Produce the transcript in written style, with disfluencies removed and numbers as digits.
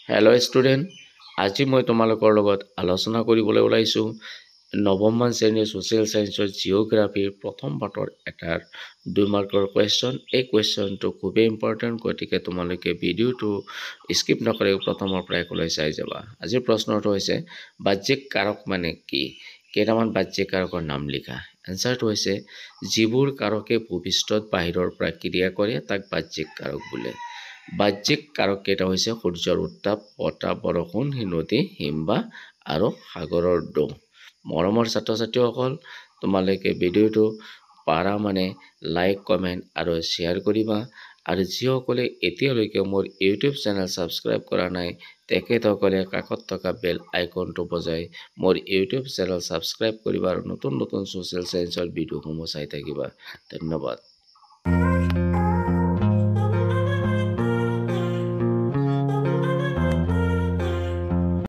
Hello' student, আজি মই তোমালোকৰ লগত আলোচনা কৰিবলৈ ওলাইছোঁ নৱমমান শ্ৰেণীৰ ছ'চিয়েল ছায়েন্সৰ জিঅ'গ্ৰাফীৰ প্ৰথম পাঠৰ এটাৰ 2 মাৰ্কৰ কুৱেশ্যন। এই কুৱেশ্যনটো খুবেই ইম্পৰ্টেণ্ট, গতিকে তোমালোকে ভিডিঅ'টো স্কিপ নকৰি প্ৰথমৰ পৰা একলৈ চাই যাবা। আজিৰ প্ৰশ্নটো হৈছে বাহ্যিক কাৰক মানে কি? কেইটামান বাহ্যিক কাৰকৰ নাম লিখা। এনচাৰটো হৈছে যিবোৰ কাৰকে ভূপৃষ্ঠত বাহিৰৰ পৰা ক্ৰিয়া কৰে তাক বাহ্যিক কাৰক বোলে। বাহ্যিক কাৰক কেইটা হৈছে সূৰ্যৰ উত্তাপ, বতাহ, বৰষুণ, নদী, হিমবাহ আৰু সাগৰৰ ঢৌ। মৰমৰ ছাত্ৰ ছাত্ৰীসকল, তোমালোকে ভিডিঅ'টো পাৰা মানে লাইক, কমেণ্ট আৰু শ্বেয়াৰ কৰিবা। আৰু যিসকলে এতিয়ালৈকে মোৰ ইউটিউব চেনেল ছাবস্ক্ৰাইব কৰা নাই তেখেতসকলে কাষত থকা বেল আইকনটো বজাই মোৰ ইউটিউব চেনেল ছাবস্ক্ৰাইব কৰিবা আৰু নতুন নতুন ছ'চিয়েল ছায়েন্সৰ ভিডিঅ'সমূহ চাই থাকিবা। ধন্যবাদ।